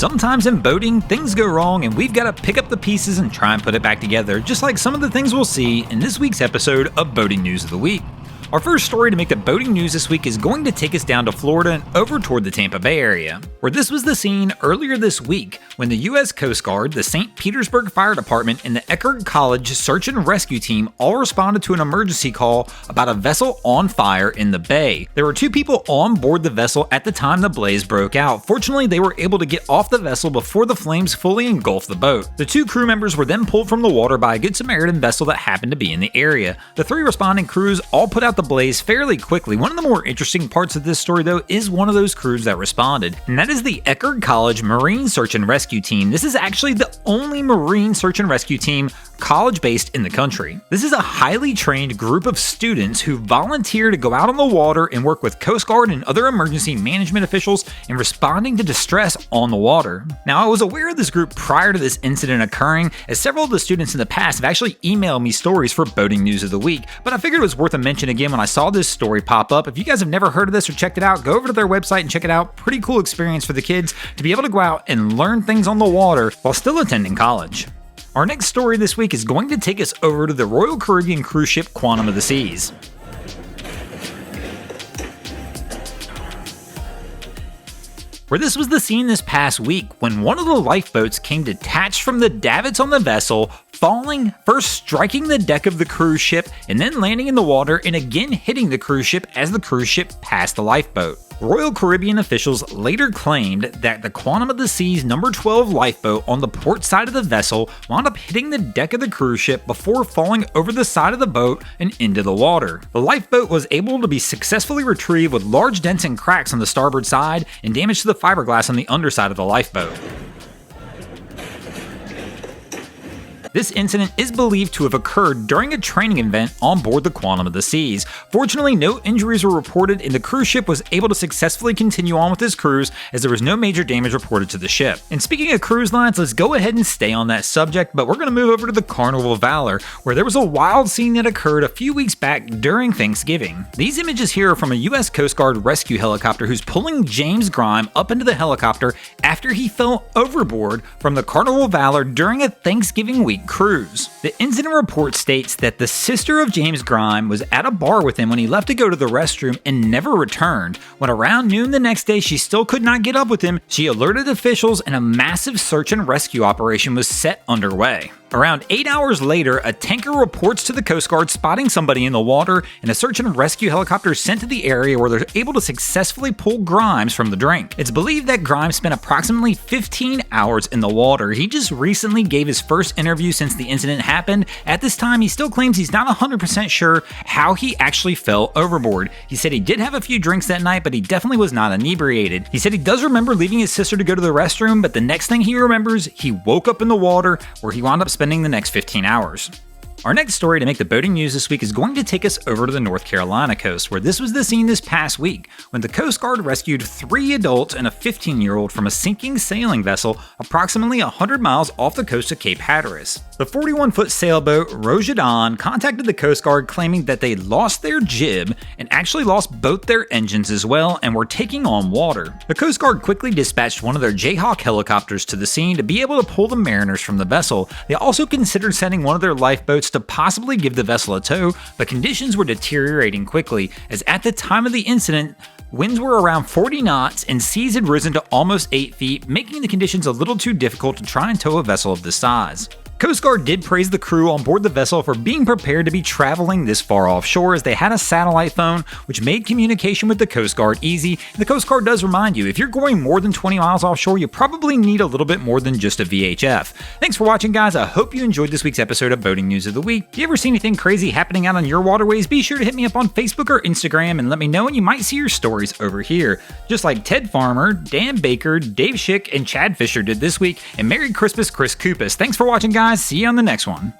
Sometimes in boating, things go wrong and we've got to pick up the pieces and try and put it back together, just like some of the things we'll see in this week's episode of Boating News of the Week. Our first story to make the boating news this week is going to take us down to Florida and over toward the Tampa Bay area, where this was the scene earlier this week when the U.S. Coast Guard, the St. Petersburg Fire Department, and the Eckerd College Search and Rescue Team all responded to an emergency call about a vessel on fire in the bay. There were 2 people on board the vessel at the time the blaze broke out. Fortunately, they were able to get off the vessel before the flames fully engulfed the boat. The 2 crew members were then pulled from the water by a Good Samaritan vessel that happened to be in the area. The 3 responding crews all put out the blaze fairly quickly. One of the more interesting parts of this story, though, is one of those crews that responded, and that is the Eckerd College Marine Search and Rescue Team. This is actually the only Marine Search and Rescue Team college-based in the country. This is a highly trained group of students who volunteer to go out on the water and work with Coast Guard and other emergency management officials in responding to distress on the water. Now, I was aware of this group prior to this incident occurring, as several of the students in the past have actually emailed me stories for Boating News of the Week, but I figured it was worth a mention again when I saw this story pop up. If you guys have never heard of this or checked it out, go over to their website and check it out. Pretty cool experience for the kids to be able to go out and learn things on the water while still attending college. Our next story this week is going to take us over to the Royal Caribbean cruise ship Quantum of the Seas. Where this was the scene this past week when one of the lifeboats came detached from the davits on the vessel, falling, first striking the deck of the cruise ship and then landing in the water and again hitting the cruise ship as the cruise ship passed the lifeboat. Royal Caribbean officials later claimed that the Quantum of the Seas number 12 lifeboat on the port side of the vessel wound up hitting the deck of the cruise ship before falling over the side of the boat and into the water. The lifeboat was able to be successfully retrieved with large dents and cracks on the starboard side and damage to the fiberglass on the underside of the lifeboat. This incident is believed to have occurred during a training event on board the Quantum of the Seas. Fortunately, no injuries were reported and the cruise ship was able to successfully continue on with its cruise as there was no major damage reported to the ship. And speaking of cruise lines, let's go ahead and stay on that subject, but we're going to move over to the Carnival Valor, where there was a wild scene that occurred a few weeks back during Thanksgiving. These images here are from a U.S. Coast Guard rescue helicopter who's pulling James Grime up into the helicopter after he fell overboard from the Carnival Valor during a Thanksgiving week cruise. The incident report states that the sister of James Grime was at a bar with him when he left to go to the restroom and never returned. When around noon the next day she still could not get up with him, she alerted officials and a massive search and rescue operation was set underway. Around 8 hours later, a tanker reports to the Coast Guard spotting somebody in the water, and a search and rescue helicopter is sent to the area where they're able to successfully pull Grimes from the drink. It's believed that Grimes spent approximately 15 hours in the water. He just recently gave his first interview since the incident happened. At this time, he still claims he's not 100% sure how he actually fell overboard. He said he did have a few drinks that night, but he definitely was not inebriated. He said he does remember leaving his sister to go to the restroom, but the next thing he remembers, he woke up in the water where he wound up spending the next 15 hours. Our next story to make the boating news this week is going to take us over to the North Carolina coast, where this was the scene this past week when the Coast Guard rescued 3 adults and a 15-year-old from a sinking sailing vessel approximately 100 miles off the coast of Cape Hatteras. The 41-foot sailboat Rojadan contacted the Coast Guard claiming that they lost their jib and actually lost both their engines as well and were taking on water. The Coast Guard quickly dispatched one of their Jayhawk helicopters to the scene to be able to pull the mariners from the vessel. They also considered sending one of their lifeboats to possibly give the vessel a tow, but conditions were deteriorating quickly, as at the time of the incident, winds were around 40 knots and seas had risen to almost 8 feet, making the conditions a little too difficult to try and tow a vessel of this size. Coast Guard did praise the crew on board the vessel for being prepared to be traveling this far offshore, as they had a satellite phone which made communication with the Coast Guard easy. And the Coast Guard does remind you, if you're going more than 20 miles offshore, you probably need a little bit more than just a VHF. Thanks for watching, guys. I hope you enjoyed this week's episode of Boating News of the Week. If you ever see anything crazy happening out on your waterways, be sure to hit me up on Facebook or Instagram and let me know, and you might see your stories over here. Just like Ted Farmer, Dan Baker, Dave Schick, and Chad Fisher did this week. And Merry Christmas, Chris Koupas. Thanks for watching, guys. See you on the next one.